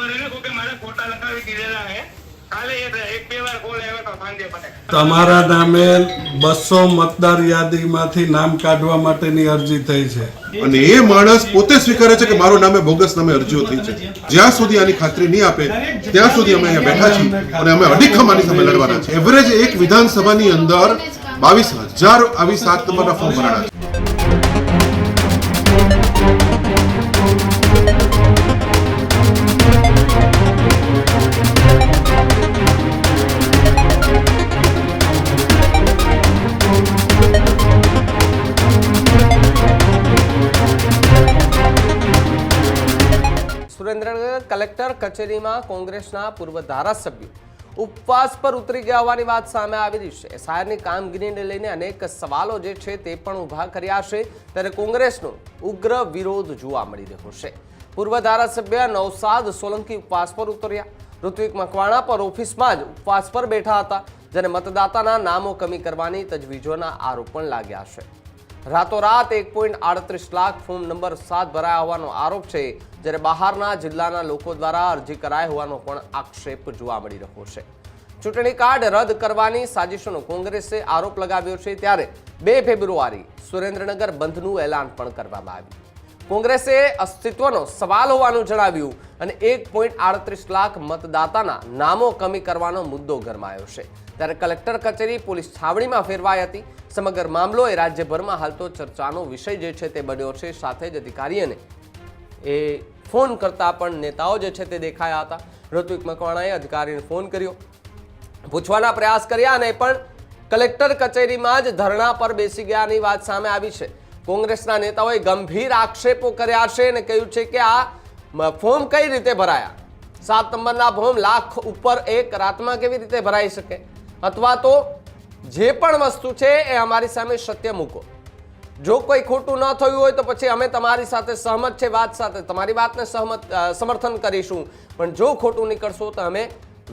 Number એને કોકે મારે ખોટા લખાવી દીધેલા છે. કાલે એક બે વાર કોલ આવ્યો તો સાંજે મને. તમારા નામે 200 મતદાર યાદીમાંથી નામ કાઢવા માટેની અરજી થઈ છે અને એ માણસ પોતે સ્વીકારે છે કે મારું નામે બોગસ નામે અરજીઓ થઈ છે. જ્યાં સુધી આની ખાતરી નહીં આપે ત્યાં સુધી અમે અહીંયા બેઠા છીએ અને અમે અડીખમ આની સામે લડવાના છે. એવરેજ એક વિધાનસભાની અંદર 22,000 આવી 7 નંબરના ફોર્મ ભરાણા છે. સુરેન્દ્રનગર કલેક્ટર કચેરીમાં કોંગ્રેસના પૂર્વ ધારાસભ્યો ઉપવાસ પર ઉતરી ગયા હોવાની વાત સામે આવી રહી છે. શહેરની કામગીરીને લઈને અનેક સવાલો જે છે તે પણ ઊભા કર્યા છે, ત્યારે કોંગ્રેસનો ઉગ્ર વિરોધ જોવા મળી રહ્યો છે. પૂર્વ ધારાસભ્ય નૌશાદ સોલંકી ઉપવાસ પર ઉતર્યા. ઋત્વિક મકવાણા પર ઓફિસમાં જ ઉપવાસ પર બેઠા હતા, જેને મતદાતાના નામો કમી કરવાની તજવીજોના આરોપ પણ લાગ્યા છે. રાતોરાત 1.38 લાખ ફોર્મ નંબર 7 ભરાયા હોવાનો આરોપ છે, જ્યારે બહારના જિલ્લાના લોકો દ્વારા અરજી કરાઈ હોવાનો પણ આક્ષેપ જોવા મળી રહ્યો છે. ચૂંટણી કાર્ડ રદ કરવાની સાજિશોનો કોંગ્રેસે આરોપ લગાવ્યો છે, ત્યારે 2 ફેબ્રુઆરી સુરેન્દ્રનગર બંધનું એલાન પણ કરવામાં આવ્યું. કોંગ્રેસે અસ્તિત્વનો સવાલ હોવાનું જણાવ્યું અને 1.38 લાખ મતદાતાના નામો કમી કરવાનો મુદ્દો ગરમાયો છે, ત્યારે કલેક્ટર કચેરી પોલીસ છાવણીમાં ફેરવાઈ હતી. સમગ્ર મામલો એ રાજ્યભરમાં હાલ તો ચર્ચાનો વિષય જે છે તે બન્યો છે. સાથે જ અધિકારીઓને એ ફોન કરતા પણ નેતાઓ જે છે તે દેખાયા હતા. ઋત્વિક મકવાણાએ અધિકારીને ફોન કર્યો, પૂછવાના પ્રયાસ કર્યા અને પણ કલેક્ટર કચેરીમાં જ ધરણા પર બેસી ગયાની વાત સામે આવી છે. કોંગ્રેસના નેતાઓએ ગંભીર આક્ષેપો કર્યા છે અને કહ્યું છે કે આ ફોર્મ કઈ રીતે ભરાયા? 7 નંબરના ફોર્મ લાખ ઉપર એક રાતમાં કેવી રીતે ભરાઈ શકે? અથવા તો જે પણ વસ્તુ છે એ અમારી સામે સત્ય મૂકો. જો કોઈ ખોટું ન થયું હોય તો પછી અમે તમારી સાથે સહમત છે, વાત સાથે તમારી વાતને સમર્થન કરીશું, પણ જો ખોટું નીકળશો તો અમે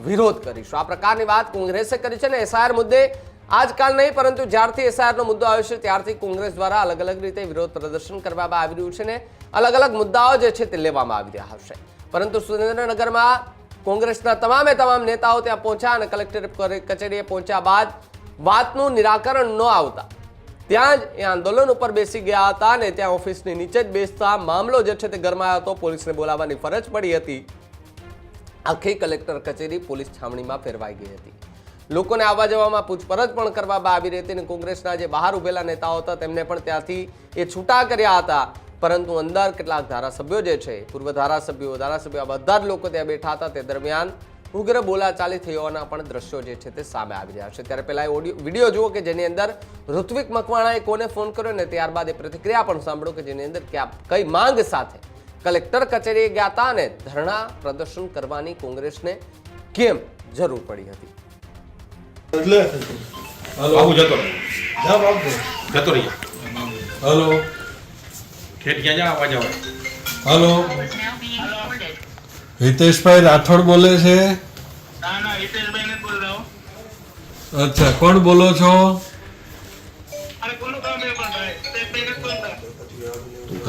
વિરોધ કરીશું. આ પ્રકારની વાત કોંગ્રેસે કરી છે ને એસઆઈઆર મુદ્દે આજકાલ નહીં, પરંતુ જ્યારથી એસઆઈઆરનો મુદ્દો આવ્યો છે ત્યારથી કોંગ્રેસ દ્વારા અલગ અલગ રીતે વિરોધ પ્રદર્શન કરવામાં આવી રહ્યું છે ને અલગ અલગ મુદ્દાઓ જે છે તે લેવામાં આવી રહ્યા હશે. પરંતુ સુરેન્દ્રનગરમાં કોંગ્રેસના તમામ નેતાઓ ત્યાં પહોંચ્યા અને કલેક્ટર કચેરીએ પહોંચ્યા બાદ વાતનું નિરાકરણ ન આવતા ત્યાં જ એ આંદોલન ઉપર બેસી ગયા હતા અને ત્યાં ઓફિસની નીચે જ બેસતા મામલો જે છે તે ગરમાયો હતો. પોલીસને બોલાવવાની ફરજ પડી હતી. આખી કલેક્ટર કચેરી પોલીસ છાવણીમાં ફેરવાઈ ગઈ હતી. લોકોને આવવા જવામાં પૂછપરછ પણ કરવામાં આવી રહી હતી અને કોંગ્રેસના જે બહાર ઉભેલા નેતાઓ હતા તેમને પણ ત્યાંથી એ છૂટા કર્યા હતા. પરંતુ અંદર કેટલાક ધારાસભ્યો જે છે, પૂર્વ ધારાસભ્યો બધા જ લોકો ત્યાં બેઠા હતા. તે દરમિયાન ઉગ્ર બોલાચાલી થઈ હોવાના પણ દ્રશ્યો જે છે તે સામે આવી રહ્યા છે. ત્યારે પહેલા વિડીયો જુઓ કે જેની અંદર ઋત્વિક મકવાણાએ કોને ફોન કર્યો ને ત્યારબાદ એ પ્રતિક્રિયા પણ સાંભળો કે જેની અંદર કઈ માંગ સાથે કલેક્ટર કચેરીએ ગયા હતા અને ધરણા પ્રદર્શન કરવાની કોંગ્રેસને કેમ જરૂર પડી હતી. હલો, હિતેશભાઈ રાઠોડ બોલે છે? ના ના, હિતેશભાઈ નથી બોલ રહ્યો. અચ્છા, કોણ બોલો છો? અરે કોનું કામ છે પણ ભાઈ? હિતેશભાઈ નથી બોલતા.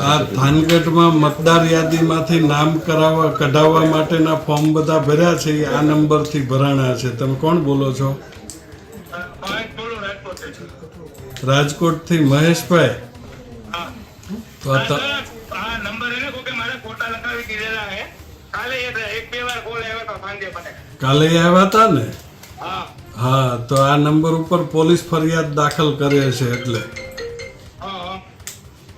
આ થાનગઢમાં મતદાર યાદીમાંથી નામ કઢાવવા માટેના ફોર્મ બધા ભર્યા છે, એ આ નંબરથી ભરાણા છે. તમે કોણ બોલો છો? રાજકોટથી મહેશભાઈ? હા, તો નંબર એને કોકે મારે ખોટા લખાવી દીધેલા છે. કાલે એક બે વાર કોલ આવ્યો તો સાંજે મને. કાલે આવ્યા હતા ને? હા હા, તો આ નંબર ઉપર પોલીસ ફરિયાદ દાખલ કરે છે. એટલે હા,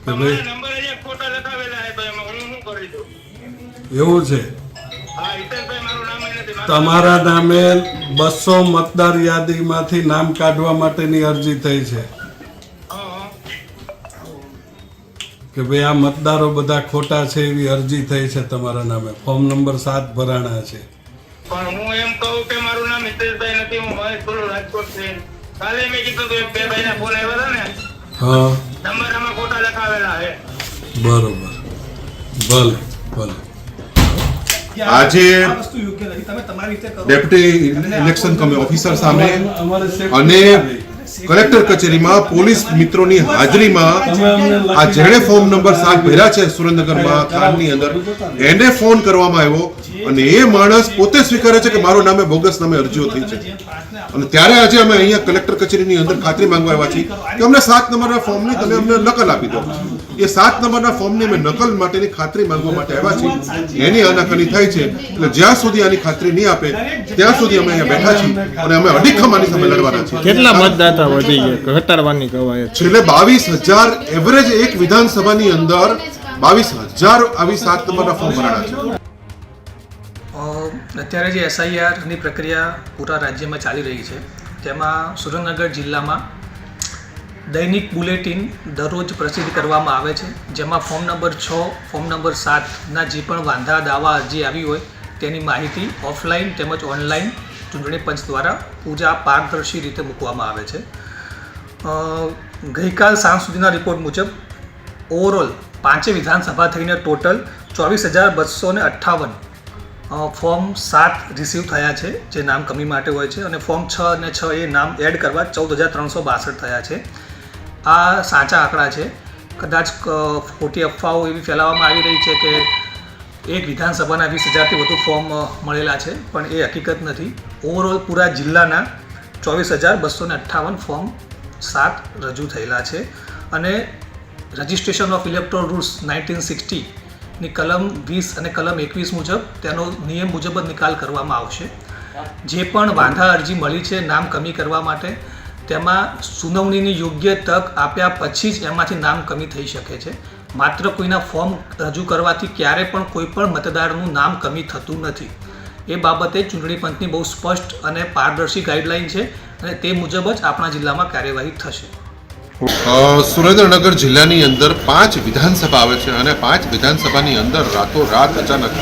કે ભાઈ નંબર અહીંયા ખોટા લખાવેલા છે તો એમાં હું શું કરી દઉં? એવું છે? હા, હિતેશભાઈ મારું નામ નથી. તમારા નામે 200 મતદાર યાદીમાંથી નામ કાઢવા માટેની અરજી થઈ છે કે ભાઈ આ મતદારો બધા ખોટા છે એવી અરજી થઈ છે તમારા નામે. ફોર્મ નંબર 7 ભરાણા છે. પણ હું એમ કહું કે મારું નામ હિતેશભાઈ નથી, હું મહેશ બોલું, રાજકોટ થી. કાલે મેં કીધું કે એક બે ભાઈના ફોન આવ્યા હતા ને, હા, નંબર આમાં ખોટા લખાવેલા છે. બરોબર, ભલે ભલે. આજે ડેપ્યુટી ઇલેક્શન ઓફિસર સામે અને કલેક્ટર કચેરીમાં પોલીસ મિત્રોની હાજરીમાં આ જેણે ફોર્મ નંબર 7 ભર્યા છે સુરેન્દ્રનગરમાં થાનની અંદર એને ફોન કરવામાં આવ્યો અને એ માણસ પોતે સ્વીકારે છે કે મારું નામે બોગસ નામે અરજીઓ થઈ છે. અને ત્યારે આજે અમે અહીંયા કલેક્ટર કચેરીની અંદર ખાતરી માંગવા આવ્યા છીએ કે અમને 7 નંબરના ફોર્મની તમે અમને નકલ આપી દો. એ 7 નંબરના ફોર્મની અમે નકલ માટેની ખાતરી માંગવા માટે આવ્યા છીએ. એની આનાકાની થાય છે એટલે જ્યાં સુધી આની ખાતરી નહીં આપે ત્યાં સુધી અમે અહીંયા બેઠા છીએ અને અમે અડીખમ આની સામે લડવાના છીએ. કેટલા મતદાતા વધી ગયા ઘટાડવાની કવાયત? છેલ્લે 22,000 એવરેજ એક વિધાનસભાની અંદર 22,000 આવી 7 નંબરના ફોર્મ ભરાણા છે. અત્યારે જે SIRની પ્રક્રિયા પૂરા રાજ્યમાં ચાલી રહી છે તેમાં સુરેન્દ્રનગર જિલ્લામાં દૈનિક બુલેટિન દરરોજ પ્રસિદ્ધ કરવામાં આવે છે, જેમાં ફોર્મ નંબર 6, ફોર્મ નંબર 7ના જે પણ વાંધા દાવા અરજી આવી હોય તેની માહિતી ઓફલાઈન તેમજ ઓનલાઈન ચૂંટણી પંચ દ્વારા પૂજા પારદર્શી રીતે મૂકવામાં આવે છે. ગઈકાલ સાંજ સુધીના રિપોર્ટ મુજબ ઓવરઓલ 5 વિધાનસભા થઈને ટોટલ 24,258 ફોર્મ 7 રિસીવ થયા છે, જે નામ કમી માટે હોય છે, અને ફોર્મ 6 અને 6A નામ એડ કરવા 14,362 થયા છે. આ સાચા આંકડા છે. કદાચ ખોટી અફવાઓ એવી ફેલાવવામાં આવી રહી છે કે એક વિધાનસભાના 20,000થી વધુ ફોર્મ મળેલા છે, પણ એ હકીકત નથી. ઓવરઓલ પૂરા જિલ્લાના 24,258 ફોર્મ 7 રજૂ થયેલા છે અને રજિસ્ટ્રેશન ઓફ ઇલેક્ટોરલ રૂલ્સ 1960 ની કલમ 20 અને કલમ 21 મુજબ તેનો નિયમ મુજબ જ નિકાલ કરવામાં આવશે. જે પણ વાંધા અરજી મળી છે નામ કમી કરવા માટે, તેમાં સુનાવણીની યોગ્ય તક આપ્યા પછી જ એમાંથી નામ કમી થઈ શકે છે. માત્ર કોઈના ફોર્મ રજૂ કરવાથી ક્યારે પણ કોઈ પણ મતદારનું નામ કમી થતું નથી. એ બાબતે ચૂંટણી પંચની બહુ સ્પષ્ટ અને પારદર્શી ગાઈડલાઈન છે અને તે મુજબ જ આપણા જિલ્લામાં કાર્યવાહી થશે. સુરેન્દ્રનગર જિલ્લાની અંદર 5 વિધાનસભા આવે છે અને 5 વિધાનસભાની અંદર રાતોરાત અચાનક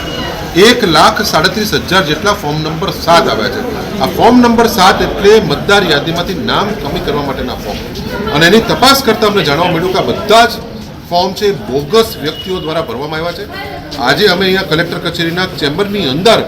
1,37,000 જેટલા ફોર્મ નંબર 7 આવ્યા છે. આ ફોર્મ નંબર 7 એટલે મતદાર યાદીમાંથી નામ કમી કરવા માટેના ફોર્મ, અને એની તપાસ કરતાં અમને જાણવા મળ્યું કે આ બધા જ ફોર્મ છે બોગસ વ્યક્તિઓ દ્વારા ભરવામાં આવ્યા છે. આજે અમે અહીંયા કલેક્ટર કચેરીના ચેમ્બરની અંદર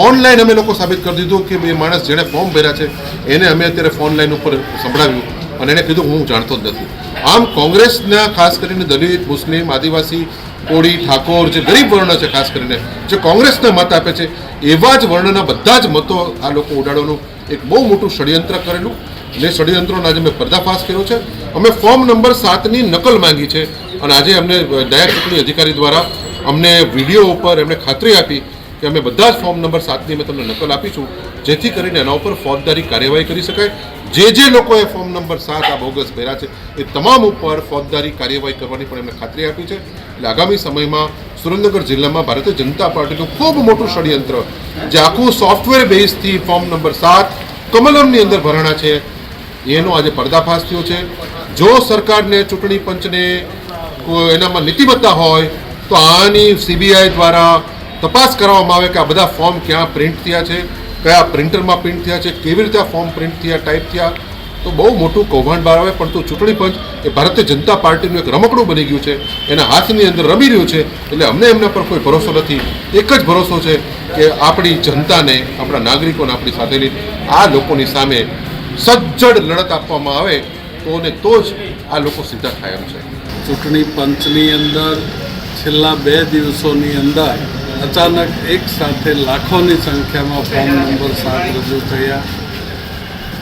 ઓનલાઈન અમે લોકો સાબિત કરી દીધું કે એ માણસ જેણે ફોર્મ ભર્યા છે એને અમે અત્યારે ફોન લાઈન ઉપર સંભળાવ્યું અને એણે કીધું હું જાણતો જ નથી. આમ કોંગ્રેસના ખાસ કરીને દલિત, મુસ્લિમ, આદિવાસી, કોળી, ઠાકોર, જે ગરીબ વર્ણ છે ખાસ કરીને જે કોંગ્રેસને મત આપે છે એવા જ વર્ણના બધા જ મતો આ લોકો ઉડાડવાનું એક બહુ મોટું ષડયંત્ર કરેલું, અને ષડયંત્રોનો આજે અમે પર્દાફાશ કર્યો છે. અમે ફોર્મ નંબર 7ની નકલ માંગી છે અને આજે અમને નાયબ ચૂંટણી અધિકારી દ્વારા અમને વિડીયો ઉપર એમને ખાતરી આપી કે અમે બધા જ ફોર્મ નંબર 7ની અમે તમને નકલ આપીશું, જેથી કરીને એના ઉપર ફોજદારી કાર્યવાહી કરી શકાય. જે લોકોએ ફોર્મ નંબર 7 આ બોગસ ભર્યા છે એ તમામ ઉપર ફોજદારી કાર્યવાહી કરવાની પણ એમને ખાતરી આપી છે. એટલે આગામી સમયમાં સુરેન્દ્રનગર જિલ્લામાં ભારતીય જનતા પાર્ટીનું ખૂબ મોટું ષડયંત્ર, જે આખું સોફ્ટવેર બેઝથી ફોર્મ નંબર 7 કમલમની અંદર ભરાણા છે, એનો આજે પર્દાફાશ થયો છે. જો સરકારને, ચૂંટણી પંચને એનામાં નીતિમત્તા હોય તો આની CBI દ્વારા તપાસ કરવામાં આવે કે આ બધા ફોર્મ ક્યાં પ્રિન્ટ થયા છે, કયા પ્રિન્ટરમાં પ્રિન્ટ થયા છે, કેવી રીતે આ ફોર્મ પ્રિન્ટ થયા, ટાઈપ થયા, તો બહુ મોટું કૌભાંડ બહાર આવે. પરંતુ ચૂંટણી પંચ એ ભારતીય જનતા પાર્ટીનું એક રમકડું બની ગયું છે, એના હાથની અંદર રમી રહ્યું છે. એટલે અમને એમના પર કોઈ ભરોસો નથી. એક જ ભરોસો છે કે આપણી જનતાને, આપણા નાગરિકોને આપણી સાથેની આ લોકોની સામે સજ્જડ લડત આપવામાં આવે તો જ આ લોકો સીધા થાય એમ છે. ચૂંટણી પંચની અંદર છેલ્લા 2 દિવસોની અંદર અચાનક એક સાથે લાખોની સંખ્યામાં ફોર્મ નંબર 7 રજૂ થયા.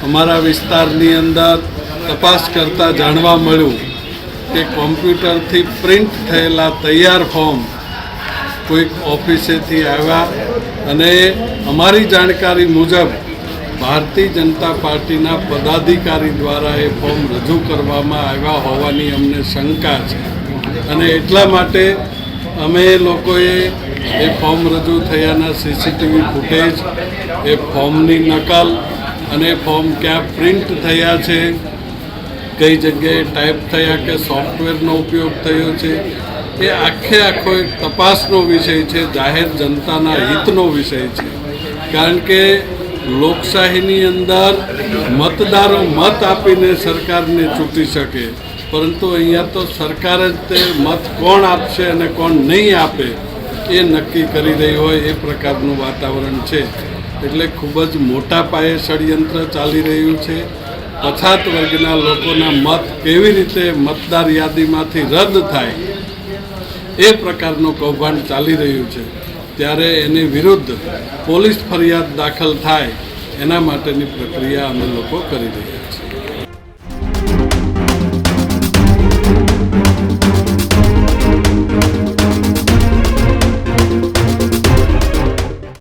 અમારા વિસ્તારની અંદર તપાસ કરતાં જાણવા મળ્યું કે કોમ્પ્યુટરથી પ્રિન્ટ થયેલા તૈયાર ફોર્મ કોઈક ઓફિસેથી આવ્યા અને અમારી જાણકારી મુજબ ભારતીય જનતા પાર્ટીના પદાધિકારી દ્વારા એ ફોર્મ રજૂ કરવામાં આવ્યા હોવાની અમને શંકા છે અને એટલા માટે અમે લોકોએ એ ફોર્મ રજૂ થયાના CCTV ફૂટેજ, એ ફોર્મની નકલ અને ફોર્મ ક્યાં પ્રિન્ટ થયા છે, કઈ જગ્યાએ ટાઈપ થયા કે સોફ્ટવેરનો ઉપયોગ થયો છે, એ આખો એક તપાસનો વિષય છે, જાહેર જનતાના હિતનો વિષય છે. કારણ કે લોકશાહીની અંદર મતદારો મત આપીને સરકારને ચૂંટી શકે, પરંતુ અહીંયા તો સરકાર જ તે મત કોણ આપશે અને કોણ નહીં આપે એ નક્કી કરી રહી હોય એ પ્રકારનું વાતાવરણ છે. એટલે ખૂબ જ મોટા પાયે ષડયંત્ર ચાલી રહ્યું છે પછાત વર્ગના લોકોના મત કેવી રીતે મતદાર યાદીમાંથી રદ થાય એ પ્રકારનું કૌભાંડ ચાલી રહ્યું છે, ત્યારે એની વિરુદ્ધ પોલીસ ફરિયાદ દાખલ થાય એના માટેની પ્રક્રિયા અમે લોકો કરી રહ્યા છીએ.